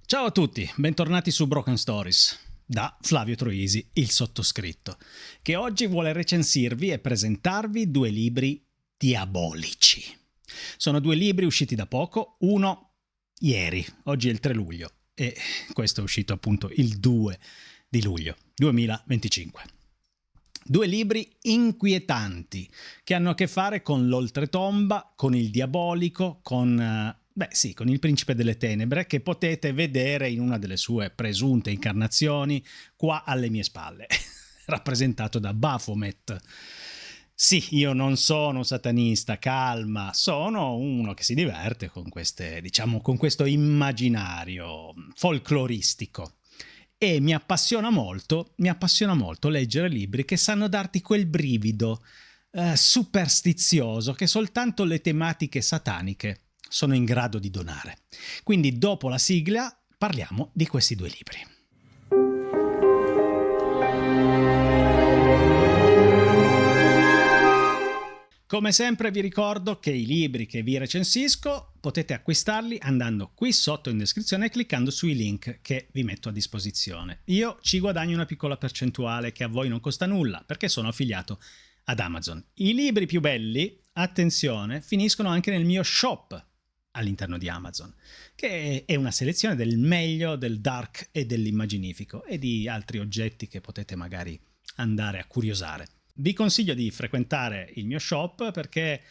Ciao a tutti, bentornati su Broken Stories, da Flavio Troisi, il sottoscritto, che oggi vuole recensirvi e presentarvi due libri diabolici. Sono due libri usciti da poco, uno ieri, oggi è il 3 luglio, e questo è uscito appunto il 2 di luglio 2025. Due libri inquietanti che hanno a che fare con l'oltretomba, con il diabolico, con il principe delle tenebre, che potete vedere in una delle sue presunte incarnazioni qua alle mie spalle, rappresentato da Baphomet. Sì, io non sono un satanista, calma, sono uno che si diverte con con questo immaginario folcloristico. E mi appassiona molto leggere libri che sanno darti quel brivido superstizioso che soltanto le tematiche sataniche sono in grado di donare. Quindi dopo la sigla parliamo di questi due libri. Come sempre vi ricordo che i libri che vi recensisco potete acquistarli andando qui sotto in descrizione e cliccando sui link che vi metto a disposizione. Io ci guadagno una piccola percentuale che a voi non costa nulla perché sono affiliato ad Amazon. I libri più belli, attenzione, finiscono anche nel mio shop all'interno di Amazon, che è una selezione del meglio del dark e dell'immaginifico e di altri oggetti che potete magari andare a curiosare. Vi consiglio di frequentare il mio shop perché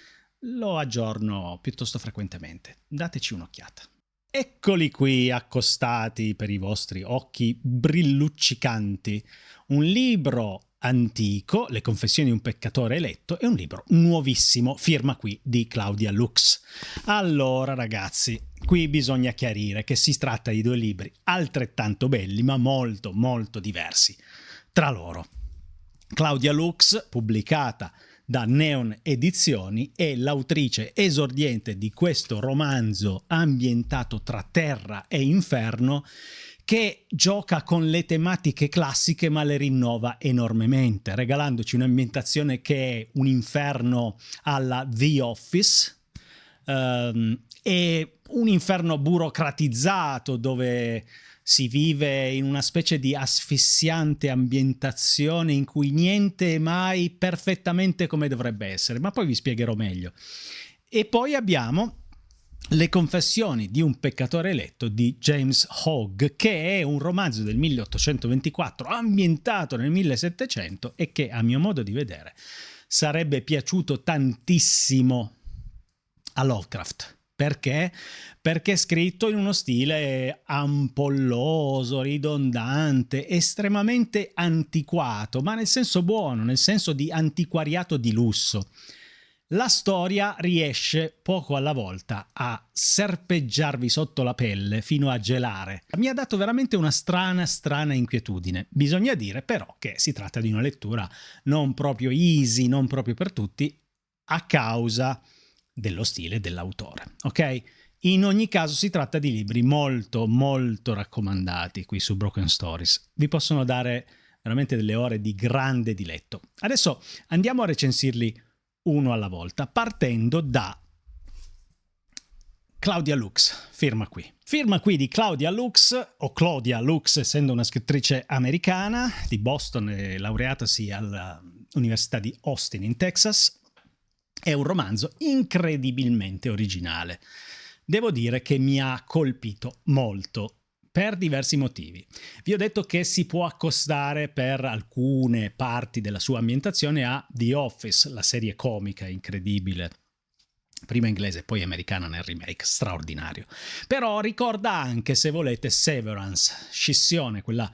lo aggiorno piuttosto frequentemente. Dateci un'occhiata. Eccoli qui accostati per i vostri occhi brilluccicanti. Un libro antico, Le confessioni di un peccatore eletto, e un libro nuovissimo, firma qui di Claudia Lux. Allora ragazzi, qui bisogna chiarire che si tratta di due libri altrettanto belli ma molto molto diversi tra loro. Claudia Lux, pubblicata da Neon Edizioni, è l'autrice esordiente di questo romanzo ambientato tra terra e inferno che gioca con le tematiche classiche ma le rinnova enormemente, regalandoci un'ambientazione che è un inferno alla The Office, e un inferno burocratizzato dove si vive in una specie di asfissiante ambientazione in cui niente è mai perfettamente come dovrebbe essere, ma poi vi spiegherò meglio. E poi abbiamo Le confessioni di un peccatore eletto di James Hogg, che è un romanzo del 1824 ambientato nel 1700 e che, a mio modo di vedere, sarebbe piaciuto tantissimo a Lovecraft. Perché? Perché è scritto in uno stile ampolloso, ridondante, estremamente antiquato, ma nel senso buono, nel senso di antiquariato di lusso. La storia riesce poco alla volta a serpeggiarvi sotto la pelle fino a gelare. Mi ha dato veramente una strana inquietudine. Bisogna dire però che si tratta di una lettura non proprio easy, non proprio per tutti, a causa dello stile dell'autore, ok? In ogni caso si tratta di libri molto molto raccomandati qui su Broken Stories. Vi possono dare veramente delle ore di grande diletto. Adesso andiamo a recensirli uno alla volta, partendo da Claudia Lux, firma qui di Claudia Lux, o Claudia Lux essendo una scrittrice americana di Boston e laureatasi all'Università di Austin in Texas. È un romanzo incredibilmente originale. Devo dire che mi ha colpito molto per diversi motivi. Vi ho detto che si può accostare per alcune parti della sua ambientazione a The Office, la serie comica incredibile, prima inglese e poi americana nel remake, straordinario. Però ricorda anche, se volete, Severance, Scissione, quella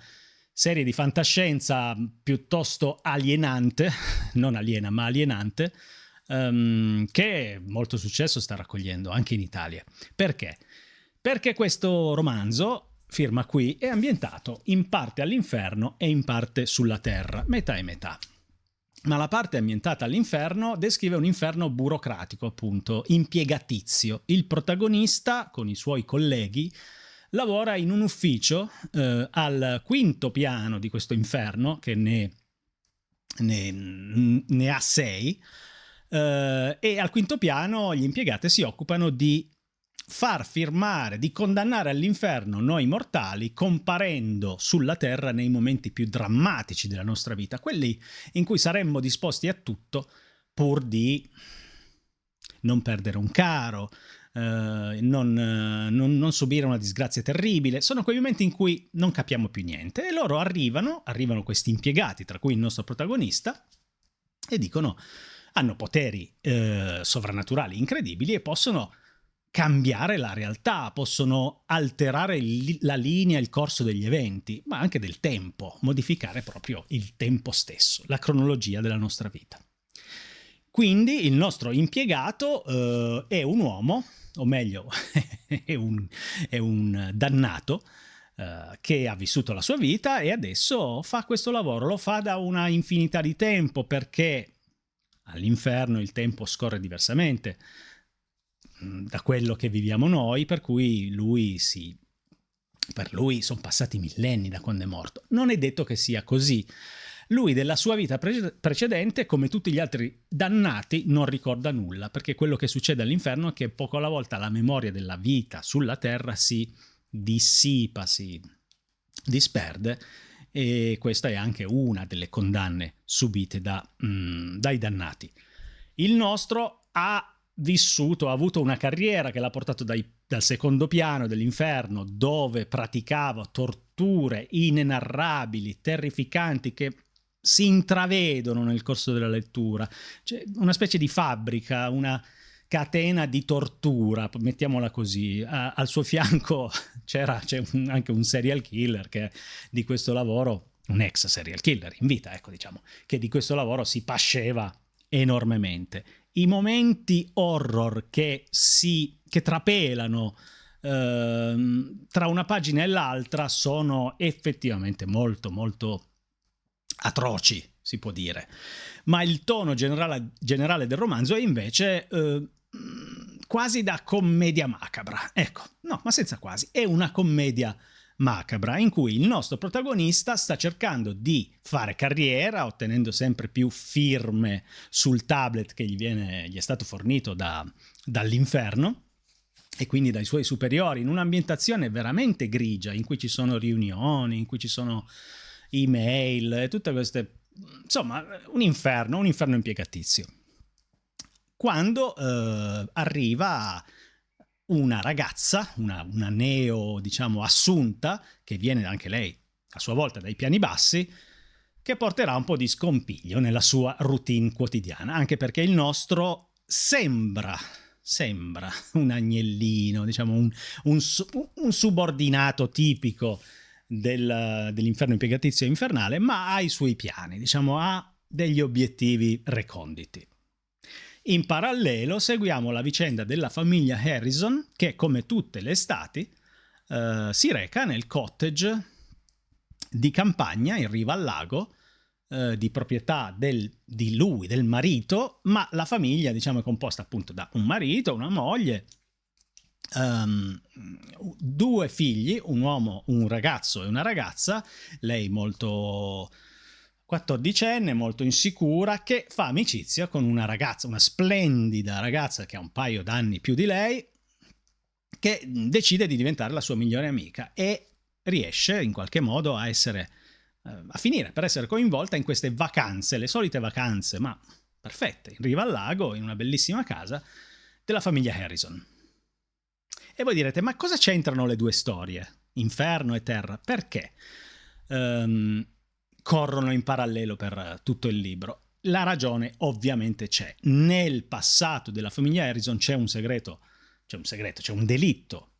serie di fantascienza piuttosto alienante, non aliena ma alienante, che molto successo sta raccogliendo anche in Italia. Perché? Perché questo romanzo, firma qui, è ambientato in parte all'inferno e in parte sulla terra, metà e metà. Ma la parte ambientata all'inferno descrive un inferno burocratico, appunto, impiegatizio. Il protagonista, con i suoi colleghi, lavora in un ufficio al quinto piano di questo inferno, che ne ha 6, e al quinto piano gli impiegati si occupano di far firmare, di condannare all'inferno noi mortali, comparendo sulla terra nei momenti più drammatici della nostra vita, quelli in cui saremmo disposti a tutto pur di non perdere un caro, non subire una disgrazia terribile. Sono quei momenti in cui non capiamo più niente, e loro arrivano questi impiegati, tra cui il nostro protagonista, e dicono, hanno poteri sovrannaturali incredibili e possono cambiare la realtà, possono alterare la linea, il corso degli eventi, ma anche del tempo, modificare proprio il tempo stesso, la cronologia della nostra vita. Quindi il nostro impiegato è un uomo, o meglio è un dannato che ha vissuto la sua vita e adesso fa questo lavoro, lo fa da una infinità di tempo, perché all'inferno il tempo scorre diversamente da quello che viviamo noi, per cui per lui sono passati millenni da quando è morto. Non è detto che sia così. Lui della sua vita precedente, come tutti gli altri dannati, non ricorda nulla, perché quello che succede all'inferno è che poco alla volta la memoria della vita sulla terra si dissipa, si disperde, e questa è anche una delle condanne subite dai dannati. Il nostro ha avuto una carriera che l'ha portato dal secondo piano dell'inferno, dove praticava torture inenarrabili, terrificanti, che si intravedono nel corso della lettura. C'è una specie di fabbrica, una catena di tortura, mettiamola così. Al suo fianco c'è anche un serial killer che di questo lavoro, un ex serial killer in vita, ecco, diciamo, che di questo lavoro si pasceva enormemente. I momenti horror che trapelano tra una pagina e l'altra sono effettivamente molto molto atroci, si può dire, ma il tono generale del romanzo è invece quasi da commedia macabra. Ecco, no, ma senza quasi, è una commedia macabra in cui il nostro protagonista sta cercando di fare carriera, ottenendo sempre più firme sul tablet che gli è stato fornito dall'inferno e quindi dai suoi superiori, in un'ambientazione veramente grigia, in cui ci sono riunioni, in cui ci sono email e tutte queste, insomma, un inferno impiegatizio. Quando arriva una ragazza, una neo, diciamo, assunta, che viene anche lei a sua volta dai piani bassi, che porterà un po' di scompiglio nella sua routine quotidiana, anche perché il nostro sembra un agnellino, diciamo un subordinato tipico dell'inferno impiegatizio infernale, ma ha i suoi piani, diciamo, ha degli obiettivi reconditi. In parallelo seguiamo la vicenda della famiglia Harrison, che come tutte le estati si reca nel cottage di campagna in riva al lago, di proprietà del marito, ma la famiglia, diciamo, è composta appunto da un marito, una moglie, due figli, un uomo, un ragazzo e una ragazza, lei molto 14enne, molto insicura, che fa amicizia con una ragazza, una splendida ragazza che ha un paio d'anni più di lei, che decide di diventare la sua migliore amica e riesce in qualche modo a finire per essere coinvolta in queste vacanze, le solite vacanze, ma perfette, in riva al lago, in una bellissima casa della famiglia Harrison. E voi direte, ma cosa c'entrano le due storie, inferno e terra? Perché corrono in parallelo per tutto il libro? La ragione ovviamente c'è. Nel passato della famiglia Harrison c'è un delitto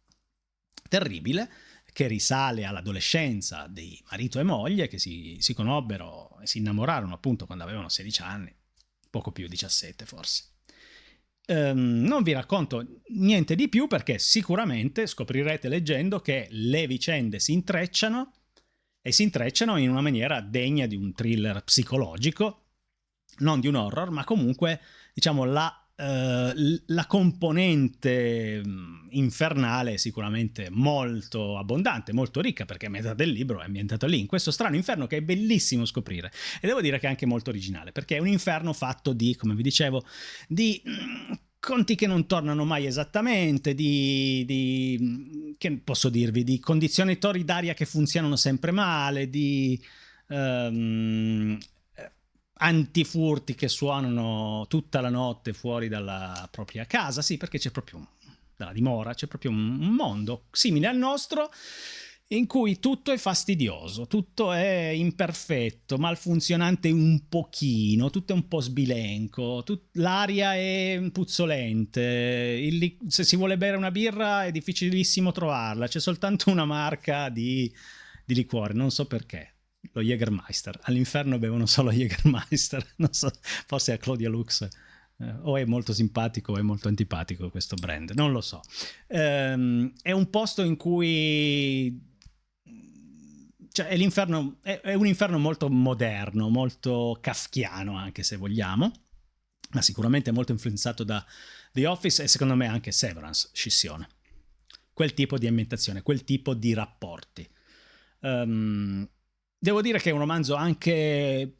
terribile che risale all'adolescenza di marito e moglie, che si conobbero e si innamorarono appunto quando avevano 16 anni, poco più, 17 forse. Non vi racconto niente di più, perché sicuramente scoprirete leggendo che le vicende si intrecciano in una maniera degna di un thriller psicologico, non di un horror, ma comunque, diciamo, la componente infernale è sicuramente molto abbondante, molto ricca, perché metà del libro è ambientato lì, in questo strano inferno che è bellissimo scoprire, e devo dire che è anche molto originale, perché è un inferno fatto di, come vi dicevo, di conti che non tornano mai esattamente, che posso dirvi, di condizionatori d'aria che funzionano sempre male, di antifurti che suonano tutta la notte fuori dalla propria casa, sì, perché c'è proprio dalla dimora, c'è proprio un mondo simile al nostro in cui tutto è fastidioso, tutto è imperfetto, malfunzionante un pochino, tutto è un po' sbilenco, l'aria è puzzolente, se si vuole bere una birra è difficilissimo trovarla, c'è soltanto una marca di liquore, non so perché. Lo Jägermeister, all'inferno bevono solo Jägermeister, non so, forse a Claudia Lux o è molto simpatico o è molto antipatico questo brand, non lo so. È un posto in cui, cioè, è l'inferno, è un inferno molto moderno, molto kafkiano anche se vogliamo, ma sicuramente molto influenzato da The Office e secondo me anche Severance, Scissione. Quel tipo di ambientazione, quel tipo di rapporti. Devo dire che è un romanzo anche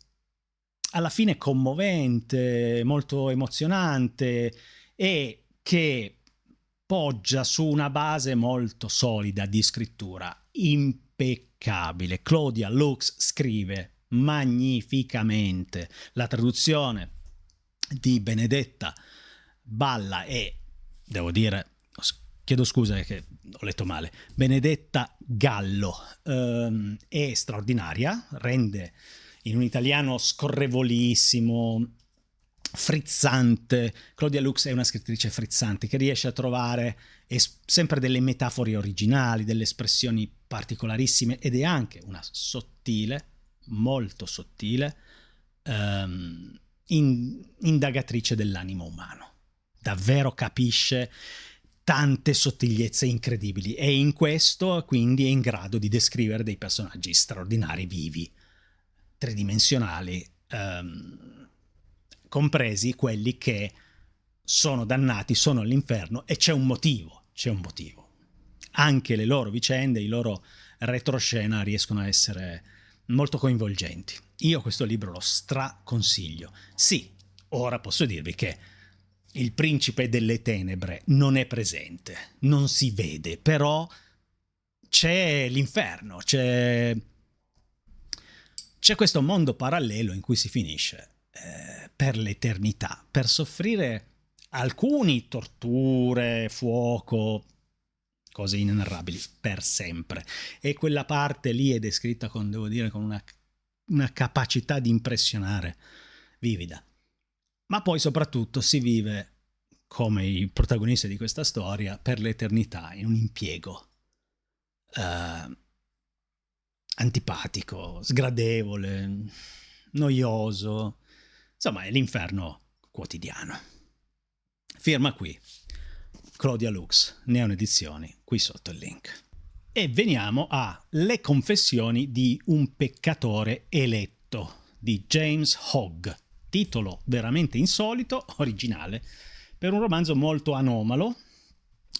alla fine commovente, molto emozionante e che poggia su una base molto solida di scrittura, impeccabile. Claudia Lux scrive magnificamente. La traduzione di Benedetta Balla e, devo dire, chiedo scusa che ho letto male, Benedetta Gallo è straordinaria, rende in un italiano scorrevolissimo, frizzante. Claudia Lux è una scrittrice frizzante che riesce a trovare sempre delle metafore originali, delle espressioni particolarissime ed è anche una sottile, molto sottile, indagatrice dell'animo umano. Davvero capisce tante sottigliezze incredibili e in questo quindi è in grado di descrivere dei personaggi straordinari, vivi, tridimensionali, compresi quelli che sono dannati, sono all'inferno e c'è un motivo. Anche le loro vicende, i loro retroscena riescono a essere molto coinvolgenti. Io questo libro lo straconsiglio. Sì, ora posso dirvi che il principe delle tenebre non è presente, non si vede, però c'è l'inferno, c'è questo mondo parallelo in cui si finisce per l'eternità, per soffrire alcuni torture, fuoco, cose inenarrabili, per sempre. E quella parte lì è descritta con, devo dire, con una capacità di impressionare vivida. Ma poi soprattutto si vive, come i protagonisti di questa storia, per l'eternità in un impiego antipatico, sgradevole, noioso, insomma è l'inferno quotidiano. Firma qui Claudia Lux, Neon Edizioni, qui sotto il link. E veniamo a Le confessioni di un peccatore eletto di James Hogg, titolo veramente insolito, originale, per un romanzo molto anomalo,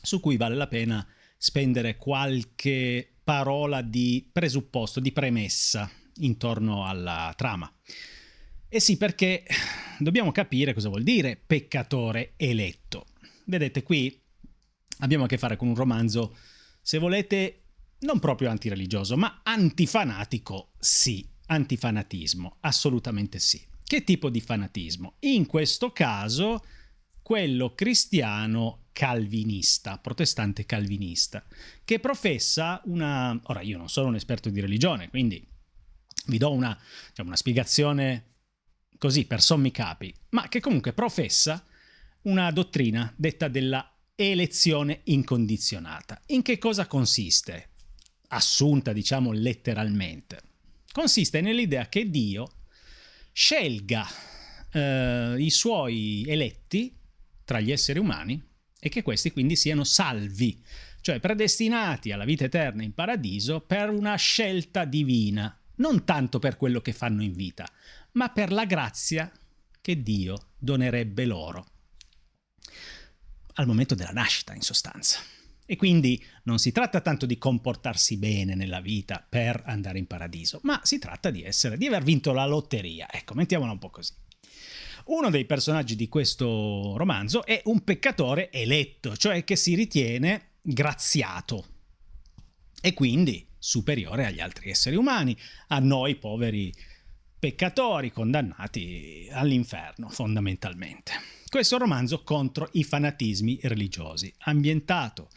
su cui vale la pena spendere qualche parola di presupposto, di premessa intorno alla trama. E sì, perché dobbiamo capire cosa vuol dire peccatore eletto. Vedete, qui abbiamo a che fare con un romanzo, se volete, non proprio antireligioso, ma antifanatico, sì, antifanatismo, assolutamente sì. Che tipo di fanatismo? In questo caso, quello cristiano calvinista, protestante calvinista, che professa una... Ora, io non sono un esperto di religione, quindi vi do una spiegazione così per sommi capi, ma che comunque professa una dottrina detta della elezione incondizionata. In che cosa consiste? Assunta, diciamo, letteralmente. Consiste nell'idea che Dio scelga i suoi eletti tra gli esseri umani e che questi quindi siano salvi, cioè predestinati alla vita eterna in paradiso per una scelta divina, non tanto per quello che fanno in vita, ma per la grazia che Dio donerebbe loro al momento della nascita, in sostanza. E quindi non si tratta tanto di comportarsi bene nella vita per andare in paradiso, ma si tratta di aver vinto la lotteria. Ecco, mettiamola un po' così. Uno dei personaggi di questo romanzo è un peccatore eletto, cioè che si ritiene graziato e quindi superiore agli altri esseri umani, a noi poveri peccatori condannati all'inferno, fondamentalmente. Questo romanzo contro i fanatismi religiosi, ambientato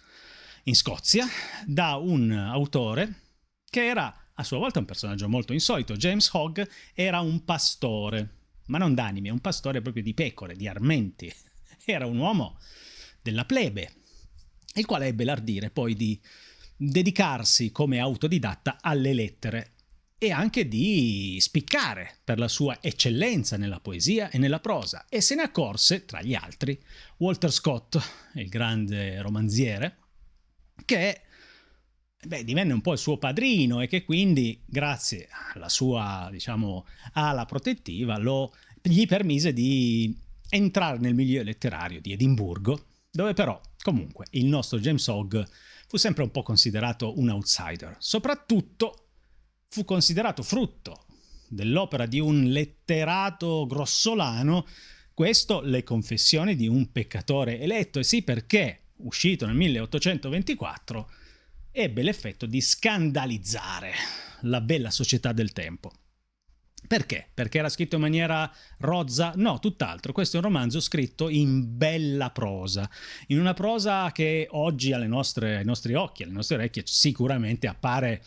in Scozia da un autore che era a sua volta un personaggio molto insolito. James Hogg era un pastore, ma non d'anime, un pastore proprio di pecore, di armenti. Era un uomo della plebe, il quale ebbe l'ardire poi di dedicarsi come autodidatta alle lettere e anche di spiccare per la sua eccellenza nella poesia e nella prosa, e se ne accorse, tra gli altri, Walter Scott, il grande romanziere, che divenne un po' il suo padrino e che quindi, grazie alla sua, ala protettiva, gli permise di entrare nel milieu letterario di Edimburgo, dove però, comunque, il nostro James Hogg fu sempre un po' considerato un outsider. Soprattutto fu considerato frutto dell'opera di un letterato grossolano, questo Le confessioni di un peccatore eletto, e sì, perché, uscito nel 1824, ebbe l'effetto di scandalizzare la bella società del tempo. Perché? Perché era scritto in maniera rozza? No, tutt'altro. Questo è un romanzo scritto in bella prosa, in una prosa che oggi ai nostri occhi, alle nostre orecchie, sicuramente appare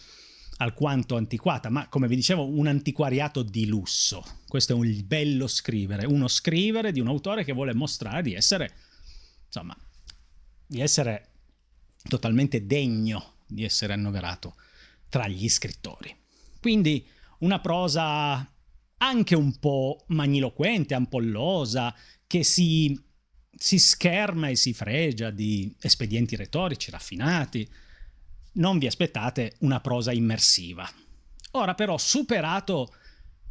alquanto antiquata, ma come vi dicevo, un antiquariato di lusso. Questo è un bello scrivere, uno scrivere di un autore che vuole mostrare di essere, insomma, di essere totalmente degno di essere annoverato tra gli scrittori. Quindi una prosa anche un po' magniloquente, ampollosa, che si scherma e si fregia di espedienti retorici raffinati. Non vi aspettate una prosa immersiva. Ora però, superato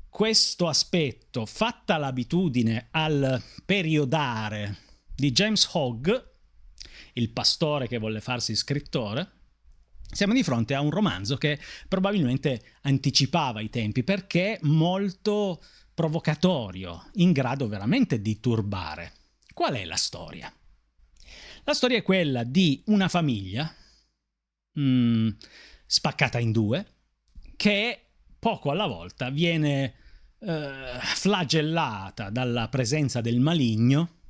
questo aspetto, fatta l'abitudine al periodare di James Hogg, il pastore che volle farsi scrittore, siamo di fronte a un romanzo che probabilmente anticipava i tempi perché molto provocatorio, in grado veramente di turbare. Qual è la storia? La storia è quella di una famiglia spaccata in due, che poco alla volta viene flagellata dalla presenza del maligno,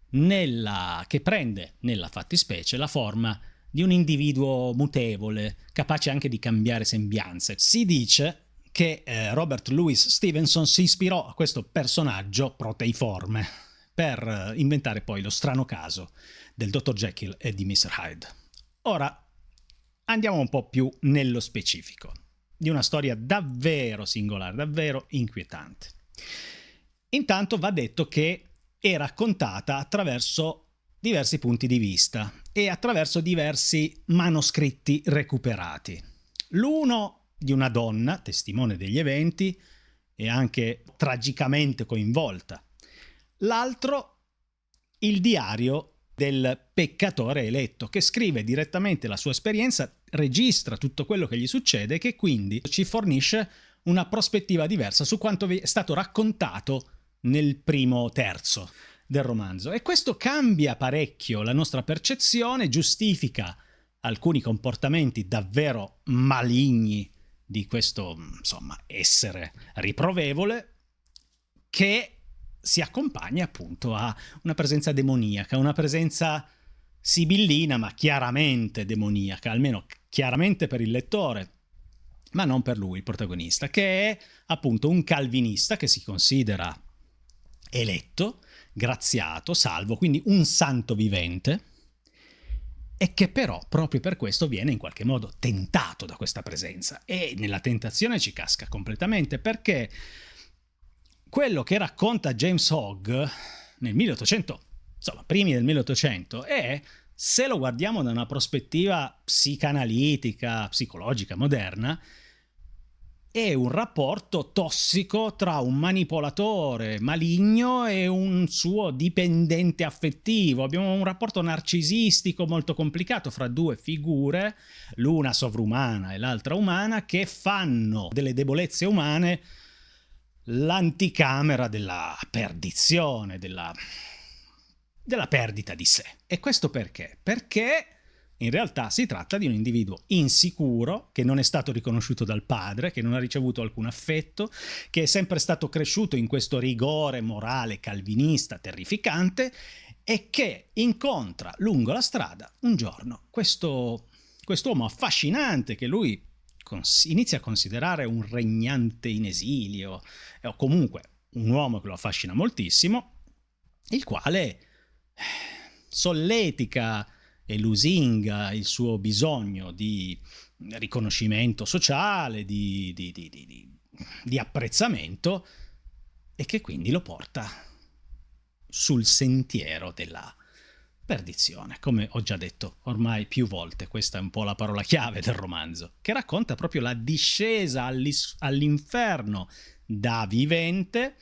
che prende nella fattispecie la forma di un individuo mutevole, capace anche di cambiare sembianze. Si dice che Robert Louis Stevenson si ispirò a questo personaggio proteiforme per inventare poi lo strano caso del Dr. Jekyll e di Mr. Hyde. Ora andiamo un po' più nello specifico di una storia davvero singolare, davvero inquietante. Intanto va detto che è raccontata attraverso diversi punti di vista e attraverso diversi manoscritti recuperati. L'uno di una donna, testimone degli eventi e anche tragicamente coinvolta. L'altro, il diario del peccatore eletto, che scrive direttamente la sua esperienza, registra tutto quello che gli succede e che quindi ci fornisce una prospettiva diversa su quanto è stato raccontato nel primo terzo del romanzo. E questo cambia parecchio la nostra percezione, giustifica alcuni comportamenti davvero maligni di questo, essere riprovevole, che si accompagna appunto a una presenza demoniaca, una presenza sibillina ma chiaramente demoniaca, almeno chiaramente per il lettore, ma non per lui, il protagonista, che è appunto un calvinista che si considera eletto, graziato, salvo, quindi un santo vivente, e che però proprio per questo viene in qualche modo tentato da questa presenza, e nella tentazione ci casca completamente, perché quello che racconta James Hogg nel 1800, primi del 1800, è, se lo guardiamo da una prospettiva psicanalitica, psicologica, moderna, è un rapporto tossico tra un manipolatore maligno e un suo dipendente affettivo. Abbiamo un rapporto narcisistico molto complicato fra due figure, l'una sovrumana e l'altra umana, che fanno delle debolezze umane l'anticamera della perdizione, della perdita di sé. E questo perché? Perché in realtà si tratta di un individuo insicuro, che non è stato riconosciuto dal padre, che non ha ricevuto alcun affetto, che è sempre stato cresciuto in questo rigore morale calvinista terrificante e che incontra lungo la strada un giorno quest'uomo affascinante che lui inizia a considerare un regnante in esilio, o comunque un uomo che lo affascina moltissimo, il quale solletica e lusinga il suo bisogno di riconoscimento sociale, di apprezzamento, e che quindi lo porta sul sentiero della perdizione. Come ho già detto ormai più volte, questa è un po' la parola chiave del romanzo, che racconta proprio la discesa all'inferno da vivente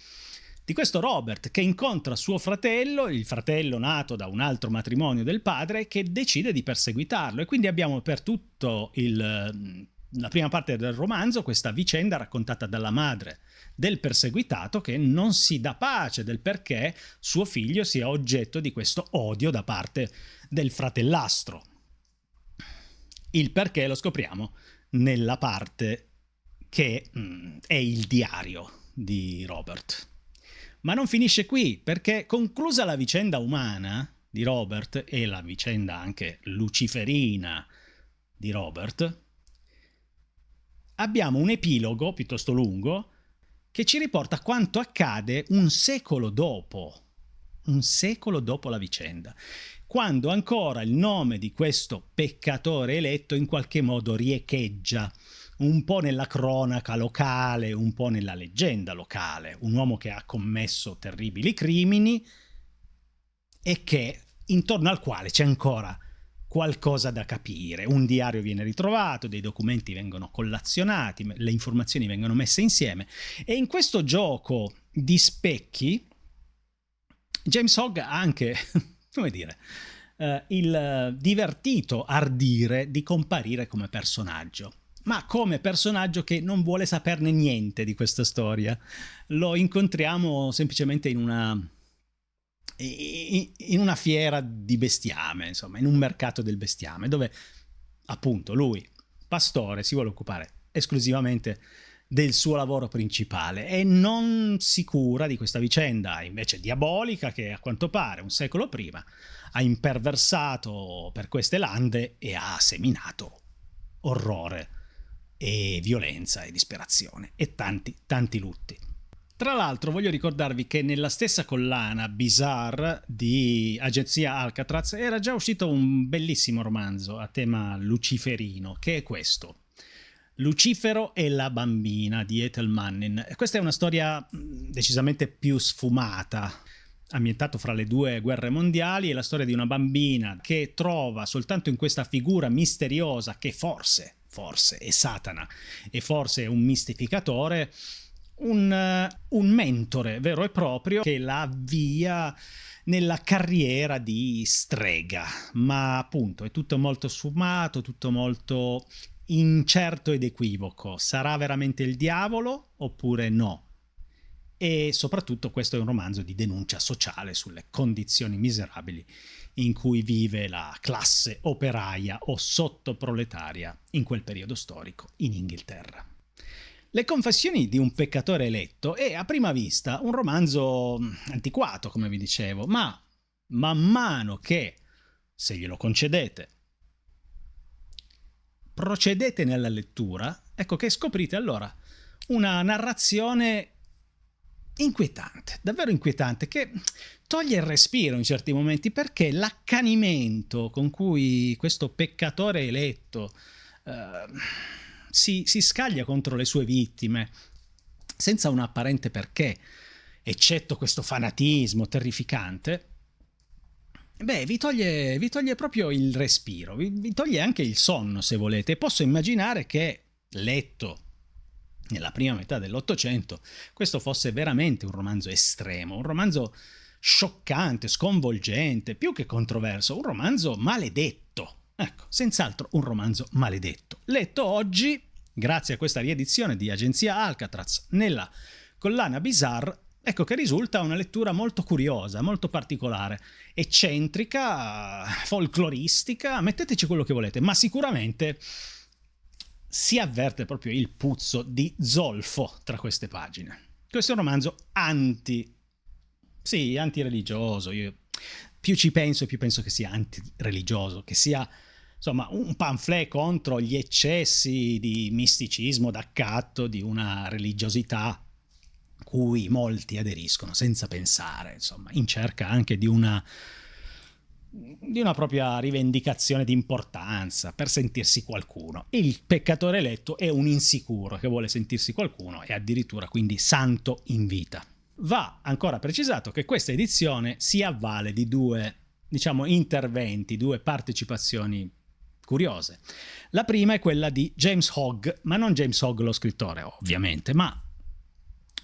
di questo Robert, che incontra suo fratello, il fratello nato da un altro matrimonio del padre, che decide di perseguitarlo. E quindi abbiamo per tutto la prima parte del romanzo questa vicenda raccontata dalla madre del perseguitato, che non si dà pace del perché suo figlio sia oggetto di questo odio da parte del fratellastro. Il perché lo scopriamo nella parte che è il diario di Robert. Ma non finisce qui, perché conclusa la vicenda umana di Robert e la vicenda anche luciferina di Robert, abbiamo un epilogo piuttosto lungo che ci riporta quanto accade un secolo dopo la vicenda, quando ancora il nome di questo peccatore eletto in qualche modo riecheggia un po' nella cronaca locale, un po' nella leggenda locale, un uomo che ha commesso terribili crimini e che intorno al quale c'è ancora qualcosa da capire. Un diario viene ritrovato, dei documenti vengono collazionati, le informazioni vengono messe insieme, e in questo gioco di specchi James Hogg ha anche, come dire, il divertito ardire di comparire come personaggio, ma come personaggio che non vuole saperne niente di questa storia. Lo incontriamo semplicemente in una fiera di bestiame, insomma, in un mercato del bestiame, dove appunto lui, pastore, si vuole occupare esclusivamente del suo lavoro principale e non si cura di questa vicenda invece diabolica che a quanto pare un secolo prima ha imperversato per queste lande e ha seminato orrore e violenza e disperazione e tanti lutti. Tra l'altro voglio ricordarvi che nella stessa collana Bizarre di Agenzia Alcatraz era già uscito un bellissimo romanzo a tema luciferino, che è questo: Lucifero e la bambina di Ethel Mannin. Questa è una storia decisamente più sfumata, ambientato fra le due guerre mondiali. È la storia di una bambina che trova soltanto in questa figura misteriosa, che forse è Satana e forse è un mistificatore, un mentore vero e proprio che la avvia nella carriera di strega. Ma appunto è tutto molto sfumato, tutto molto incerto ed equivoco. Sarà veramente il diavolo oppure no? E soprattutto questo è un romanzo di denuncia sociale sulle condizioni miserabili in cui vive la classe operaia o sottoproletaria in quel periodo storico in Inghilterra. Le confessioni di un peccatore eletto è a prima vista un romanzo antiquato, come vi dicevo, ma man mano che, se glielo concedete, procedete nella lettura, ecco che scoprite allora una narrazione inquietante, davvero inquietante, che toglie il respiro in certi momenti, perché l'accanimento con cui questo peccatore eletto si scaglia contro le sue vittime senza un apparente perché, eccetto questo fanatismo terrificante, vi toglie proprio il respiro, vi toglie anche il sonno, se volete. Posso immaginare che, letto nella prima metà dell'Ottocento, questo fosse veramente un romanzo estremo, un romanzo scioccante, sconvolgente, più che controverso, un romanzo maledetto. Ecco, senz'altro un romanzo maledetto. Letto oggi, grazie a questa riedizione di Agenzia Alcatraz, nella collana Bizarre, ecco che risulta una lettura molto curiosa, molto particolare, eccentrica, folcloristica, metteteci quello che volete, ma sicuramente si avverte proprio il puzzo di zolfo tra queste pagine. Questo è un romanzo antireligioso. Io più ci penso e più penso che sia antireligioso, che sia insomma un pamphlet contro gli eccessi di misticismo d'accatto di una religiosità cui molti aderiscono senza pensare, insomma, in cerca anche di una propria rivendicazione di importanza per sentirsi qualcuno. Il peccatore eletto è un insicuro che vuole sentirsi qualcuno e addirittura quindi santo in vita. Va ancora precisato che questa edizione si avvale di due, interventi, due partecipazioni curiose. La prima è quella di James Hogg, ma non James Hogg lo scrittore, ovviamente, ma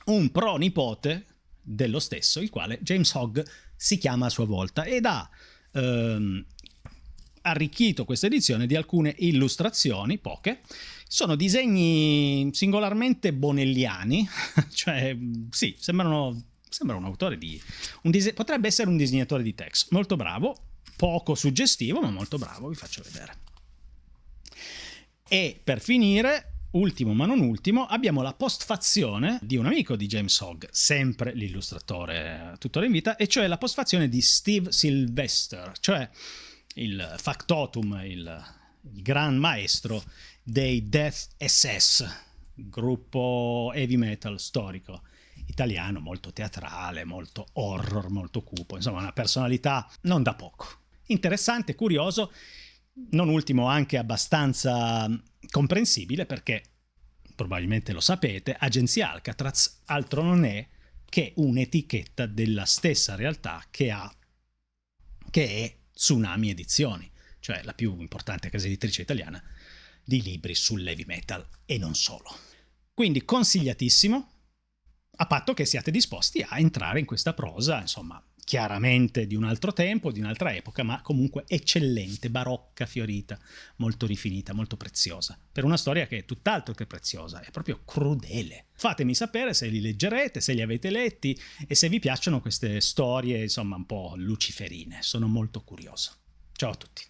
un pronipote dello stesso, il quale James Hogg si chiama a sua volta, ed ha arricchito questa edizione di alcune illustrazioni, poche. Sono disegni singolarmente bonelliani, cioè sì, sembra un autore potrebbe essere un disegnatore di text, molto bravo, poco suggestivo ma molto bravo, vi faccio vedere. E per finire, ultimo ma non ultimo, abbiamo la postfazione di un amico di James Hogg, sempre l'illustratore tuttora in vita, e cioè la postfazione di Steve Sylvester, cioè il factotum, il gran maestro dei Death SS, gruppo heavy metal storico italiano, molto teatrale, molto horror, molto cupo, insomma una personalità non da poco. Interessante, curioso, non ultimo anche abbastanza comprensibile, perché probabilmente lo sapete, Agenzia Alcatraz altro non è che un'etichetta della stessa realtà che è Tsunami Edizioni, cioè la più importante casa editrice italiana di libri sull'heavy metal e non solo. Quindi consigliatissimo, a patto che siate disposti a entrare in questa prosa, insomma, chiaramente di un altro tempo, di un'altra epoca, ma comunque eccellente, barocca, fiorita, molto rifinita, molto preziosa, per una storia che è tutt'altro che preziosa, è proprio crudele. Fatemi sapere se li leggerete, se li avete letti e se vi piacciono queste storie, insomma, un po' luciferine. Sono molto curioso. Ciao a tutti.